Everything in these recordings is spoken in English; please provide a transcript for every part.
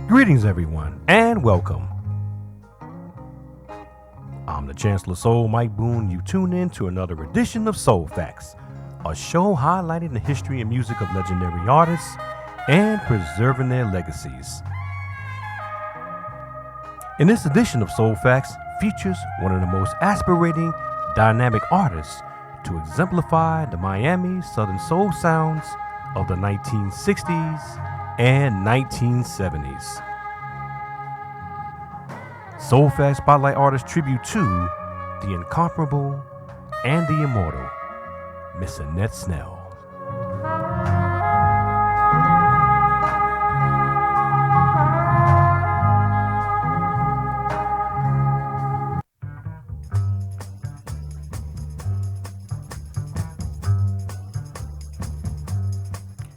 Greetings, everyone, and welcome. I'm the Chancellor Soul, Mike Boone. You tune in to another edition of Soul Facts, a show highlighting the history and music of legendary artists and preserving their legacies. In this edition of Soul Facts features one of the most aspirating, dynamic artists to exemplify the Miami Southern Soul sounds of the 1960s and 1970s. Soul Facts Spotlight Artist tribute to the incomparable and the immortal Miss Annette Snell.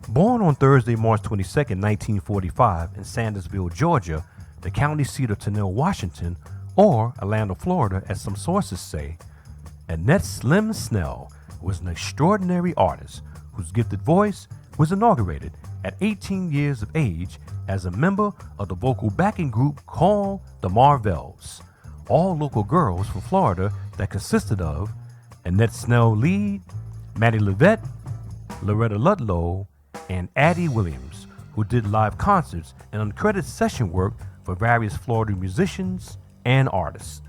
Born on Thursday, March 22, 1945 in Sandersville, Georgia, the county seat of Tennille, Washington, or Orlando, Florida, as some sources say, Annette Slim Snell was an extraordinary artist whose gifted voice was inaugurated at 18 years of age as a member of the vocal backing group called the Mar-Vells, all local girls from Florida that consisted of Annette Snell lead, Maddie Levette, Loretta Ludlow, and Addie Williams, who did live concerts and uncredited session work for various Florida musicians and artists.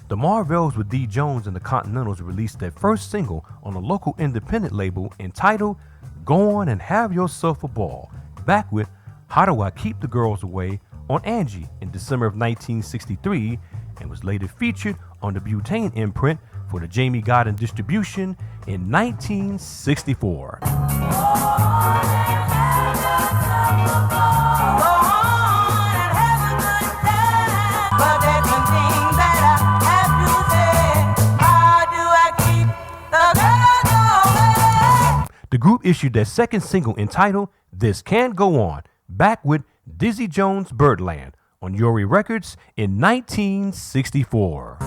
The Mar-Vells with Dee Jones and the Continentals released their first single on a local independent label entitled Go On and Have Yourself a Ball, back with How Do I Keep the Girls Away on Angie in December of 1963, and was later featured on the Butane imprint for the Jamie Godin distribution in 1964. The group issued their second single entitled This Can't Go On, back with Dizzy Jones' Birdland on Yori Records in 1964.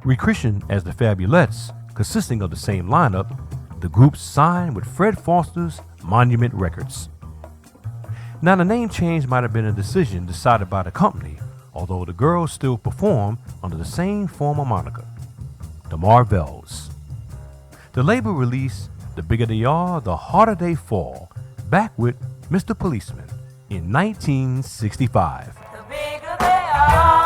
Rechristened as the Fabulettes, consisting of the same lineup, the group signed with Fred Foster's Monument Records. Now, the name change might have been a decision decided by the company, although the girls still perform under the same former moniker, the Mar-Vells. The label released The Bigger They Are, The Harder They Fall, back with Mr. Policeman in 1965. The bigger they are.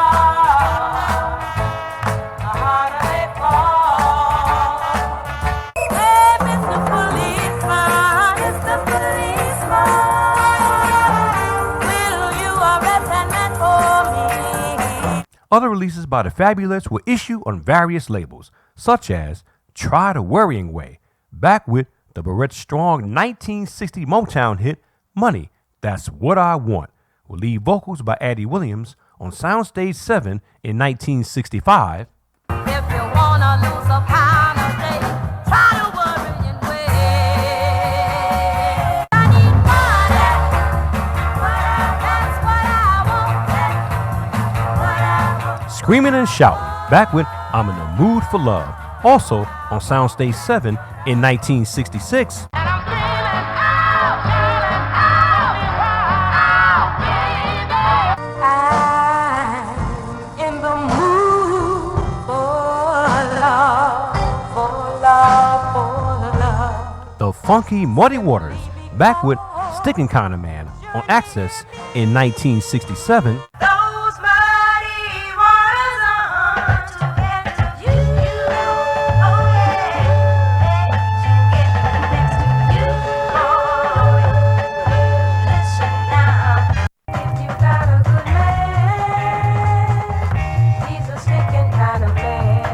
Other releases by the Fabulettes were issued on various labels, such as Try the Worrying Way, back with the Barrett Strong 1960 Motown hit Money, That's What I Want, with lead vocals by Addie Williams on Soundstage 7 in 1965. If you wanna lose a pound a day, try the worrying way. I need money, that's what I want. Screaming and Shouting, back with I'm in the Mood for Love, also on Soundstage 7 in 1966. And I'm feeling I'm in the mood for love. The Funky Muddy Waters, back with Stickin' Kinda Man on Access in 1967. Those muddy waters are to get to you. Oh yeah, to get next to you. Oh, listen now. If you got a good man, he's a sticking kind of man.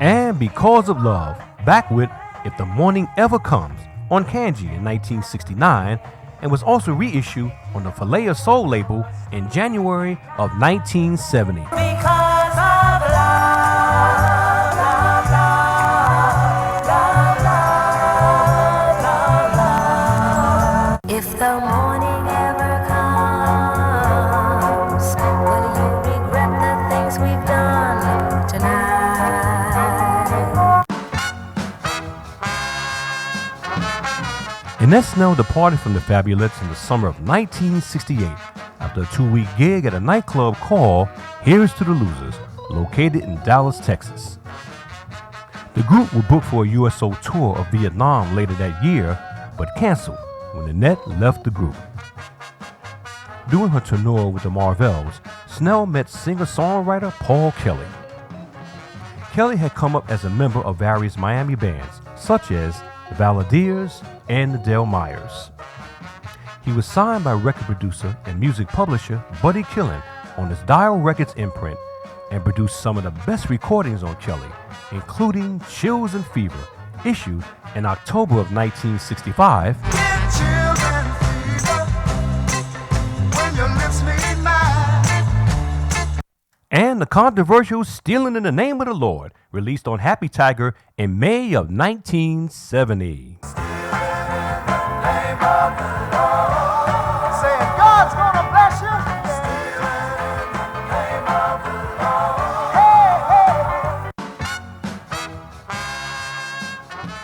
And Because of Love, back with If the Morning Ever Comes on Kanji in 1969, and was also reissued on the Filet of Soul label in January of 1970. Because of love, love, love. Annette Snell departed from the Fabulettes in the summer of 1968 after a 2-week gig at a nightclub called Here's to the Losers, located in Dallas, Texas. The group were booked for a USO tour of Vietnam later that year, but canceled when Annette left the group. During her tour with the Mar-Vells, Snell met singer-songwriter Paul Kelly. Kelly had come up as a member of various Miami bands, such as the Valadiers and the Del Myers. He was signed by record producer and music publisher Buddy Killen on his Dial Records imprint and produced some of the best recordings on Kelly, including Chills and Fever, issued in October of 1965. And the controversial Stealing in the Name of the Lord, released on Happy Tiger in May of 1970.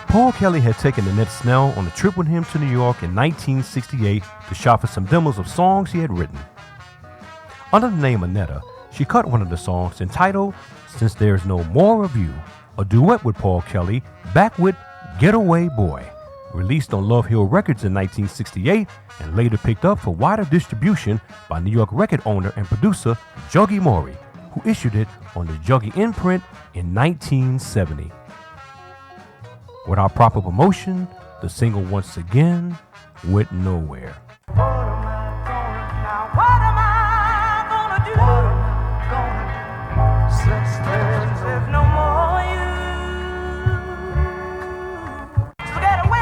Paul Kelly had taken Annette Snell on a trip with him to New York in 1968 to shop for some demos of songs he had written. Under the name Annetta, she cut one of the songs entitled Since There's No More of You, a duet with Paul Kelly, back with Getaway Boy, released on Love Hill Records in 1968 and later picked up for wider distribution by New York record owner and producer Juggy Maury, who issued it on the Juggy imprint in 1970. Without proper promotion, the single once again went nowhere. What am I gonna do? Since there's no more you. So get away,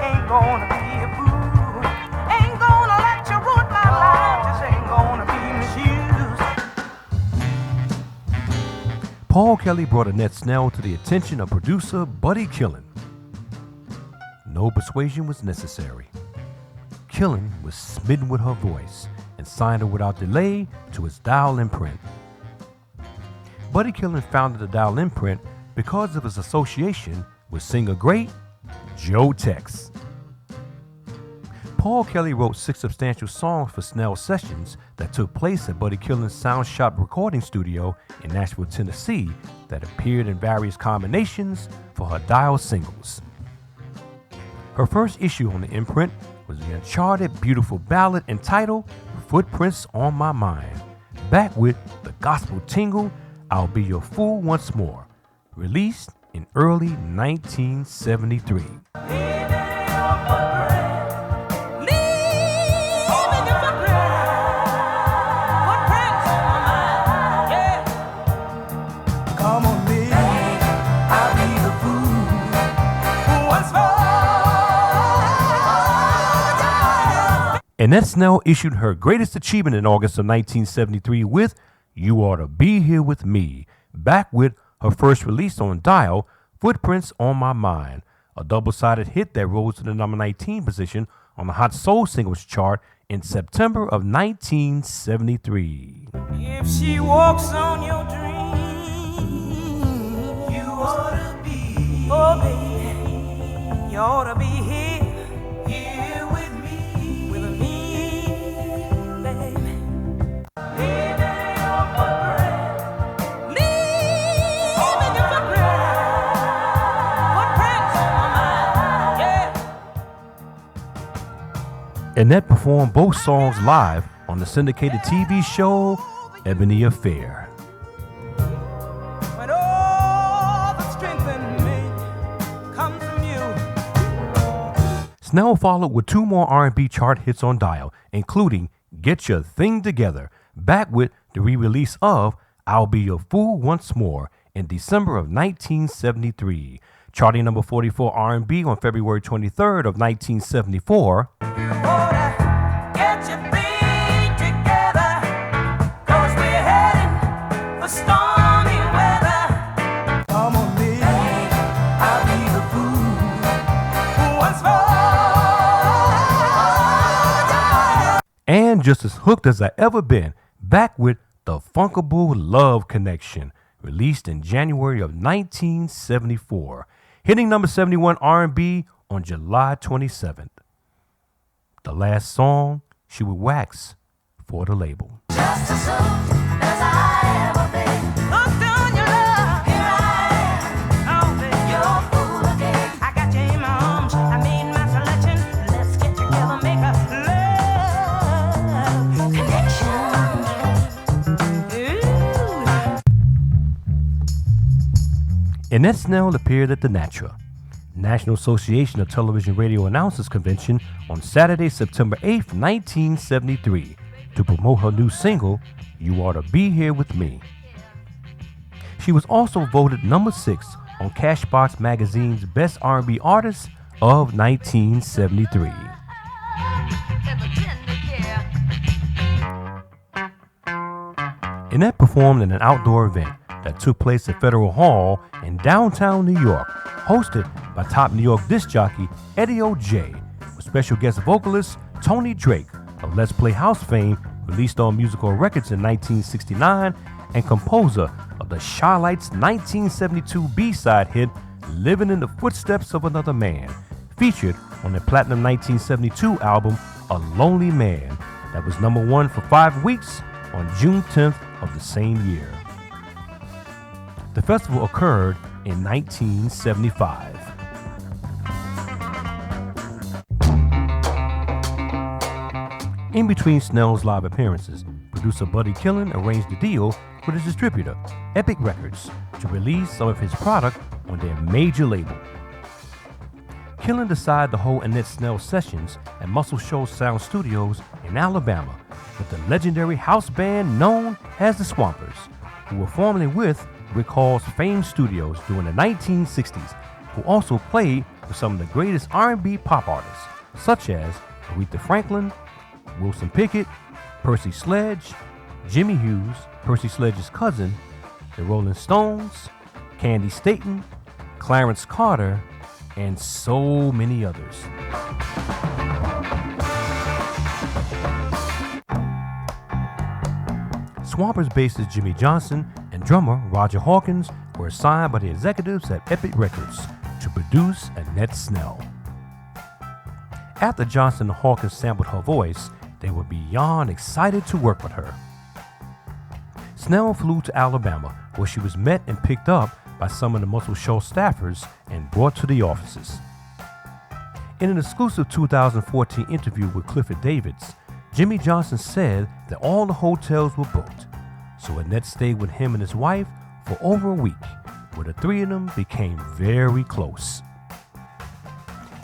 ain't gonna be a fool. Ain't gonna let you ruin my life, just ain't gonna be misused. Paul Kelly brought Annette Snell to the attention of producer Buddy Killen. No persuasion was necessary. Killen was smitten with her voice and signed her without delay to his Dial imprint. Buddy Killen founded the Dial imprint because of his association with singer great Joe Tex. Paul Kelly wrote 6 substantial songs for Snell sessions that took place at Buddy Killen's Sound Shop recording studio in Nashville, Tennessee, that appeared in various combinations for her Dial singles. Her first issue on the imprint was the uncharted beautiful ballad entitled Footprints on My Mind, back with the gospel tingle I'll Be Your Fool Once More, released in early 1973. Annette Snell issued her greatest achievement in August of 1973 with You Ought to Be Here With Me, back with her first release on Dial, Footprints on My Mind, a double-sided hit that rose to the number 19 position on the Hot Soul Singles chart in September of 1973. If she walks on your dream, you ought to be, oh baby, you ought to be here with me, baby. Leaving your footprint, footprints on my mind, yeah. Annette performed both songs live on the syndicated TV show Ebony Affair. When all the strength in me comes from you. Snell followed with 2 more R&B chart hits on Dial, including Get Your Thing Together, back with the re-release of I'll Be Your Fool Once More in December of 1973, charting number 44 R&B on February 23rd of 1974. Get your thing together, 'cause we're heading for stormy weather. Come on, baby, I'll be the fool once more. And just as hooked as I ever been, back with the Funkable Love Connection, released in January of 1974, hitting number 71 R&B on July 27th. The last song she would wax for the label. Just as soon as I ever been hooked on your love, here I am, oh baby, you're a fool again. I got you in my arms, I made my selection. Let's get together, make a love connection. Ooh. Annette Snell appeared at the National Association of Television Radio Announcers Convention on Saturday, September 8, 1973, to promote her new single, You Ought to Be Here With Me. She was also voted number 6 on Cashbox Magazine's Best R&B Artist of 1973. Annette performed in an outdoor event that took place at Federal Hall in downtown New York, hosted by top New York disc jockey Eddie O.J., with special guest vocalist Tony Drake of Let's Play House fame, released on Musical Records in 1969, and composer of the Chi-Lites' 1972 B-side hit Living in the Footsteps of Another Man, featured on their platinum 1972 album A Lonely Man, that was number 1 for 5 weeks on June 10th of the same year. The festival occurred in 1975. In between Snell's live appearances, producer Buddy Killen arranged a deal with his distributor, Epic Records, to release some of his product on their major label. Killen decided to hold Annette Snell sessions at Muscle Shoals Sound Studios in Alabama with the legendary house band known as the Swampers, who were formerly with Rick Hall's famed studios during the 1960s, who also played with some of the greatest R&B pop artists, such as Aretha Franklin, Wilson Pickett, Percy Sledge, Jimmy Hughes, Percy Sledge's cousin, the Rolling Stones, Candy Staton, Clarence Carter, and so many others. Swampers bassist Jimmy Johnson and drummer Roger Hawkins were assigned by the executives at Epic Records to produce Annette Snell. After Johnson and Hawkins sampled her voice, they were beyond excited to work with her. Snell flew to Alabama, where she was met and picked up by some of the Muscle Shoals staffers and brought to the offices. In an exclusive 2014 interview with Clifford Davids, Jimmy Johnson said that all the hotels were booked, so Annette stayed with him and his wife for over a week, where the three of them became very close.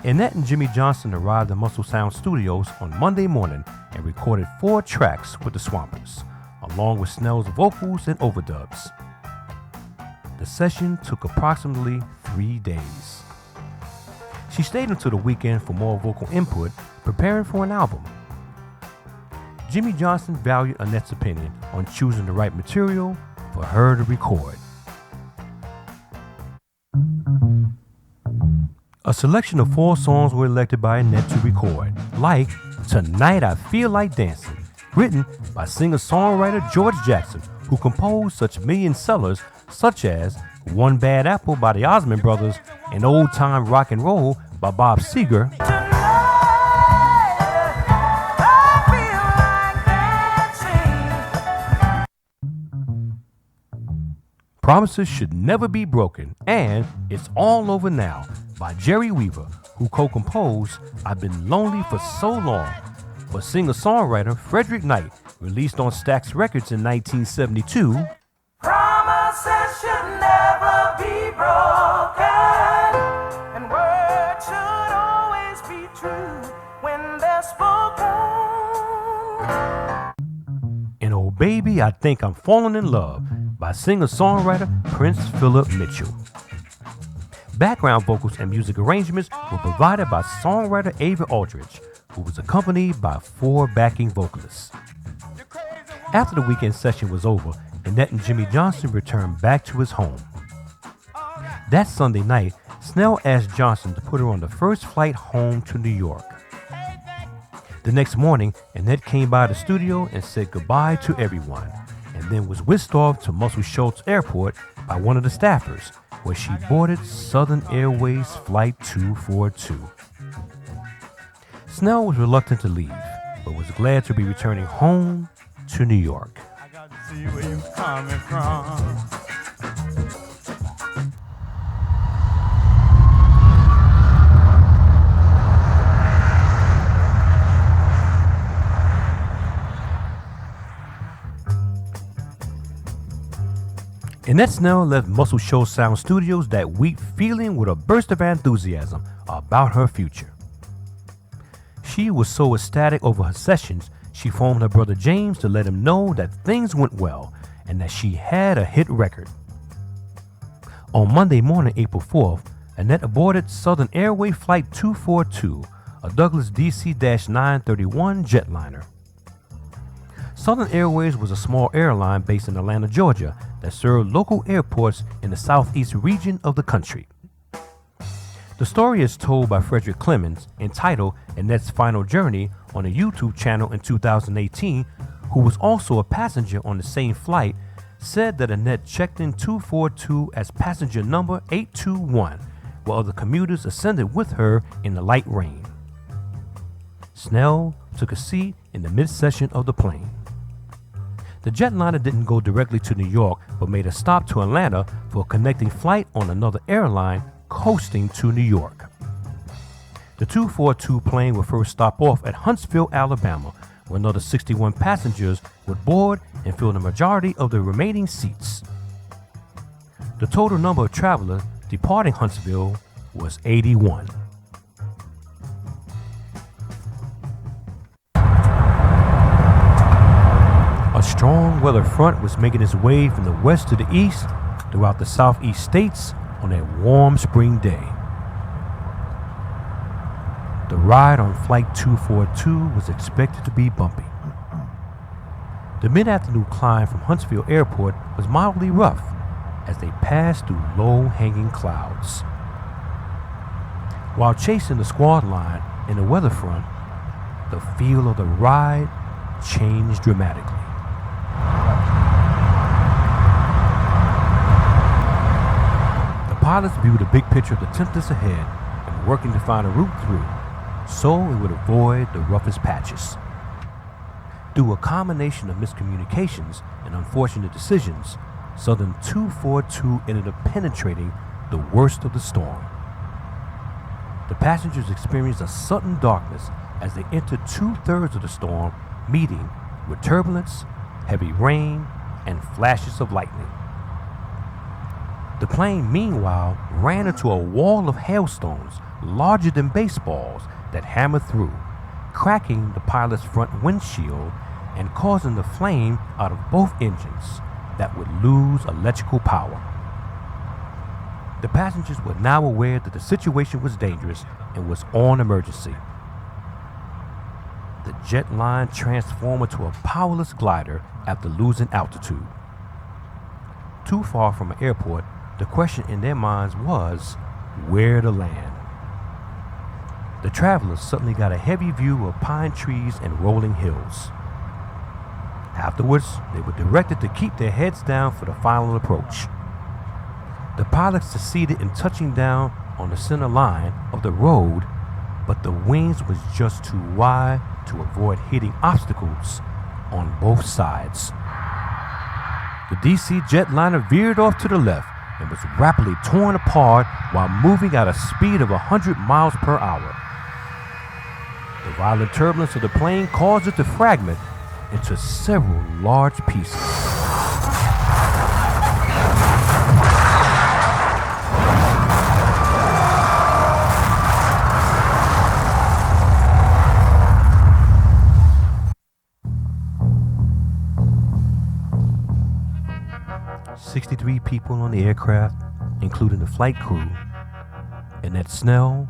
Annette and Jimmy Johnson arrived at Muscle Sound Studios on Monday morning and recorded 4 tracks with the Swampers, along with Snell's vocals and overdubs. The session took approximately 3 days. She stayed until the weekend for more vocal input, preparing for an album. Jimmy Johnson valued Annette's opinion on choosing the right material for her to record. A selection of 4 songs were elected by Annette to record, like Tonight I Feel Like Dancing, written by singer-songwriter George Jackson, who composed such million sellers such as One Bad Apple by the Osmond Brothers and Old Time Rock and Roll by Bob Seger. Promises Should Never Be Broken, and It's All Over Now by Jerry Weaver, who co-composed I've Been Lonely for So Long for singer-songwriter Frederick Knight, released on Stax Records in 1972. Promises should never be broken, and words should always be true when they're spoken. And Oh Baby, I Think I'm Falling in Love by singer-songwriter Prince Philip Mitchell. Background vocals and music arrangements were provided by songwriter Ava Aldridge, who was accompanied by 4 backing vocalists. After the weekend session was over, Annette and Jimmy Johnson returned back to his home. That Sunday night, Snell asked Johnson to put her on the first flight home to New York. The next morning, Annette came by the studio and said goodbye to everyone, and and then was whisked off to Muscle Shoals Airport by one of the staffers, where she boarded Southern Airways Flight 242. Snell was reluctant to leave, but was glad to be returning home to New York. I got to see where you coming from. Annette Snell left Muscle Shoals Sound Studios that week feeling with a burst of enthusiasm about her future. She was so ecstatic over her sessions, she phoned her brother James to let him know that things went well and that she had a hit record. On Monday morning, April 4th, Annette aborted Southern Airway Flight 242, a Douglas DC-931 jetliner. Southern Airways was a small airline based in Atlanta, Georgia, that served local airports in the southeast region of the country. The story is told by Frederick Clemens, entitled Annette's Final Journey, on a YouTube channel in 2018, who was also a passenger on the same flight, said that Annette checked in 242 as passenger number 821, while other commuters ascended with her in the light rain. Snell took a seat in the midsection of the plane. The jetliner didn't go directly to New York, but made a stop to Atlanta for a connecting flight on another airline coasting to New York. The 242 plane would first stop off at Huntsville, Alabama, where another 61 passengers would board and fill the majority of the remaining seats. The total number of travelers departing Huntsville was 81. A strong weather front was making its way from the west to the east throughout the southeast states on a warm spring day. The ride on Flight 242 was expected to be bumpy. The mid-afternoon climb from Huntsville Airport was mildly rough as they passed through low-hanging clouds. While chasing the squad line in the weather front, the feel of the ride changed dramatically. The pilots viewed a big picture of the tempest ahead and were working to find a route through, so it would avoid the roughest patches. Through a combination of miscommunications and unfortunate decisions, Southern 242 ended up penetrating the worst of the storm. The passengers experienced a sudden darkness as they entered 2/3 of the storm, meeting with turbulence, heavy rain, and flashes of lightning. The plane, meanwhile, ran into a wall of hailstones larger than baseballs that hammered through, cracking the pilot's front windshield and causing the flame out of both engines that would lose electrical power. The passengers were now aware that the situation was dangerous and was on emergency. The jet line transformed into a powerless glider after losing altitude. Too far from an airport, the question in their minds was where to land. The travelers suddenly got a heavy view of pine trees and rolling hills. Afterwards, they were directed to keep their heads down for the final approach. The pilots succeeded in touching down on the center line of the road, but the wings was just too wide to avoid hitting obstacles on both sides. The DC jetliner veered off to the left and was rapidly torn apart while moving at a speed of 100 miles per hour. The violent turbulence of the plane caused it to fragment into several large pieces. "63 people on the aircraft, including the flight crew, Annette Snell,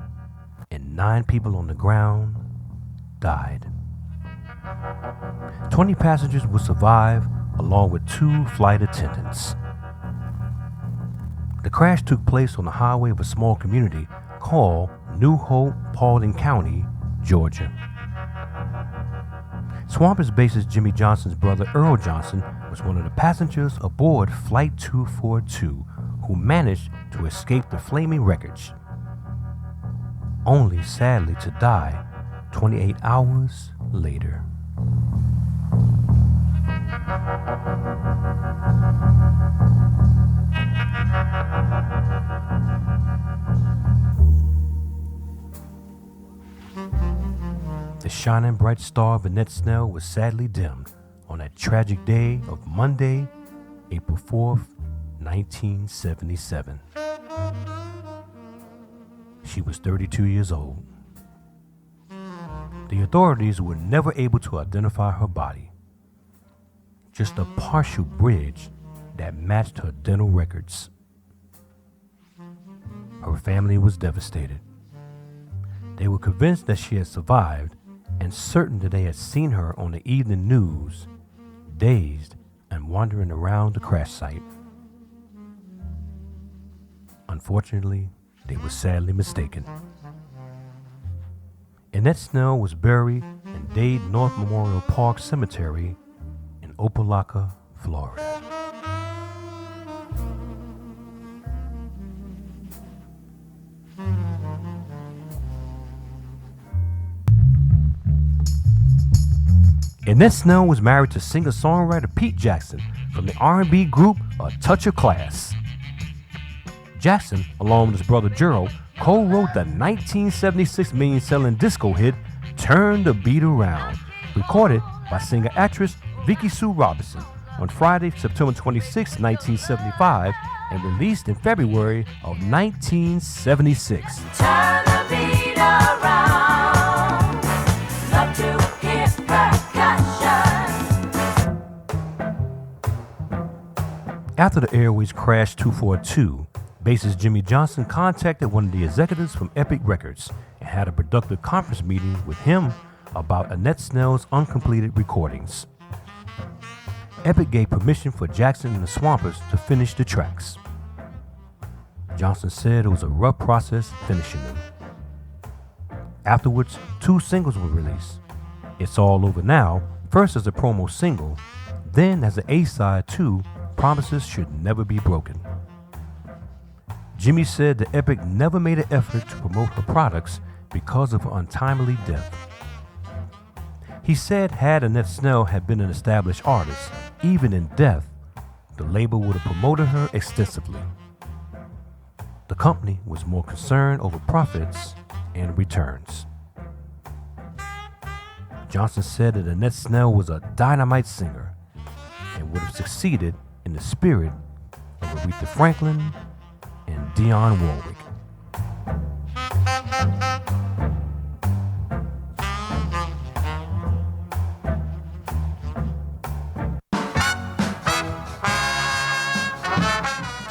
and 9 people on the ground died. 20 passengers would survive, along with 2 flight attendants. The crash took place on the highway of a small community called New Hope, Paulding County, Georgia. Swampers bassist Jimmy Johnson's brother Earl Johnson was one of the passengers aboard Flight 242 who managed to escape the flaming wreckage, only sadly to die 28 hours later. The shining bright star of Annette Snell was sadly dimmed on that tragic day of Monday, April 4th, 1977. She was 32 years old. The authorities were never able to identify her body, just a partial bridge that matched her dental records. Her family was devastated. They were convinced that she had survived and certain that they had seen her on the evening news, dazed and wandering around the crash site. Unfortunately, they were sadly mistaken. Annette Snell was buried in Dade North Memorial Park Cemetery in Opelika, Florida. Annette Snell was married to singer-songwriter Pete Jackson from the R&B group A Touch of Class. Jackson, along with his brother Gerald, co-wrote the 1976 million-selling disco hit Turn the Beat Around, recorded by singer-actress Vicki Sue Robinson on Friday, September 26, 1975, and released in February of 1976. Turn the beat around. Love to hear percussion. After the Airways crashed 242, bassist Jimmy Johnson contacted one of the executives from Epic Records and had a productive conference meeting with him about Annette Snell's uncompleted recordings. Epic gave permission for Jackson and the Swampers to finish the tracks. Johnson said it was a rough process finishing them. Afterwards, 2 singles were released. It's All Over Now, first as a promo single, then as an A-side to Promises Should Never Be Broken. Jimmy said that Epic never made an effort to promote her products because of her untimely death. He said had Annette Snell had been an established artist, even in death, the label would have promoted her extensively. The company was more concerned over profits and returns. Johnson said that Annette Snell was a dynamite singer and would have succeeded in the spirit of Aretha Franklin and Dionne Warwick.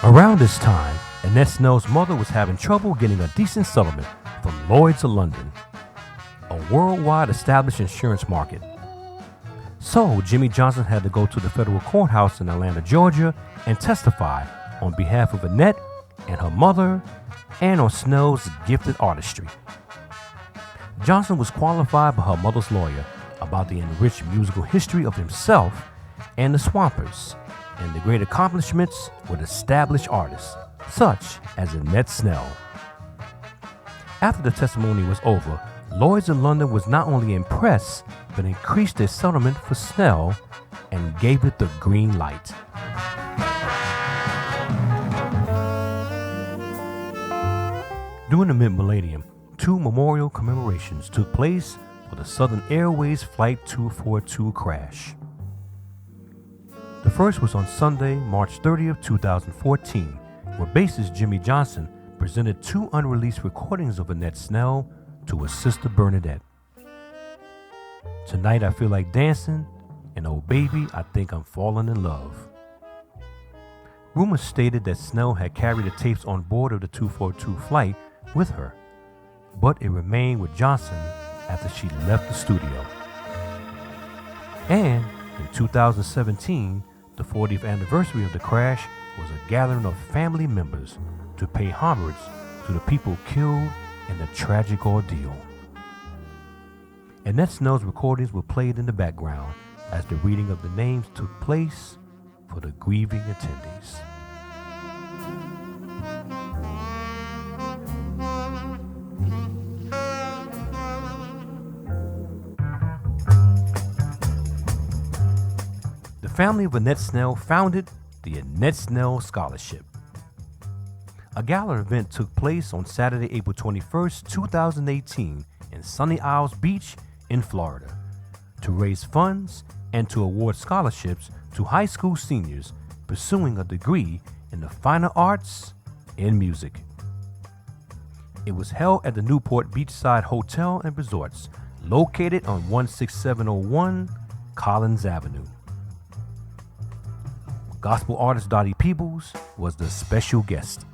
Around this time, Annette Snell's mother was having trouble getting a decent settlement from Lloyd's of London, a worldwide established insurance market. So Jimmy Johnson had to go to the federal courthouse in Atlanta, Georgia, and testify on behalf of Annette and her mother, and on Snell's gifted artistry. Johnson was qualified by her mother's lawyer about the enriched musical history of himself and the Swampers, and the great accomplishments with established artists, such as Annette Snell. After the testimony was over, Lloyd's in London was not only impressed, but increased their settlement for Snell and gave it the green light. During the mid-millennium, 2 memorial commemorations took place for the Southern Airways Flight 242 crash. The first was on Sunday, March 30th, 2014, where bassist Jimmy Johnson presented 2 unreleased recordings of Annette Snell to his sister Bernadette. Tonight I Feel Like Dancing and Oh Baby, I Think I'm Falling in Love. Rumors stated that Snell had carried the tapes on board of the 242 flight with her, but it remained with Johnson after she left the studio. And in 2017, the 40th anniversary of the crash was a gathering of family members to pay homage to the people killed in the tragic ordeal. Annette Snell's recordings were played in the background as the reading of the names took place for the grieving attendees. The family of Annette Snell founded the Annette Snell Scholarship. A gala event took place on Saturday, April 21st, 2018 in Sunny Isles Beach in Florida to raise funds and to award scholarships to high school seniors pursuing a degree in the finer arts and music. It was held at the Newport Beachside Hotel and Resorts, located on 16701 Collins Avenue. Gospel artist Dottie Peebles was the special guest.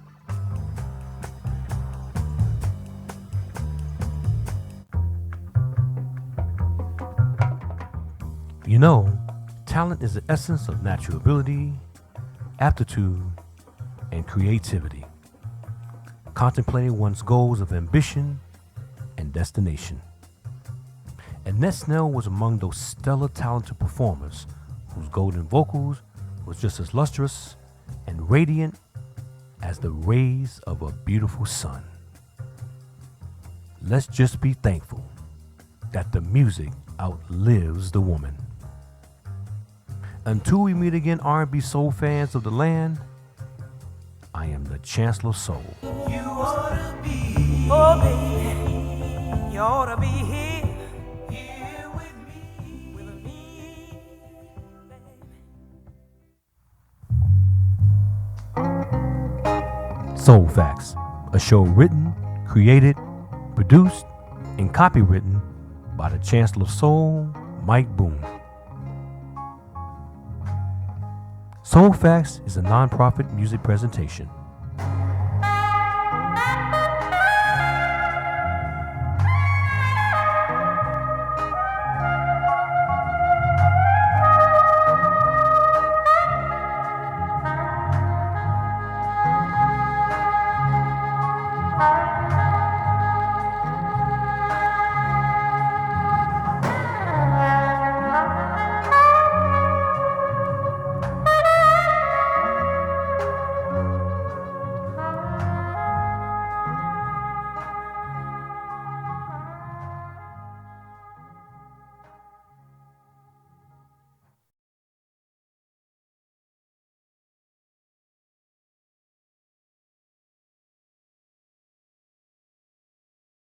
You know, talent is the essence of natural ability, aptitude, and creativity, contemplating one's goals of ambition and destination. Annette Snell was among those stellar talented performers whose golden vocals was just as lustrous and radiant as the rays of a beautiful sun. Let's just be thankful that the music outlives the woman. Until we meet again, R&B soul fans of the land, I am the Chancellor Soul. You ought to be, oh baby, you ought to be here with me, baby. Soul Facts, a show written, created, produced, and copywritten by the Chancellor of Soul, Mike Boone. Soul Facts is a non-profit music presentation.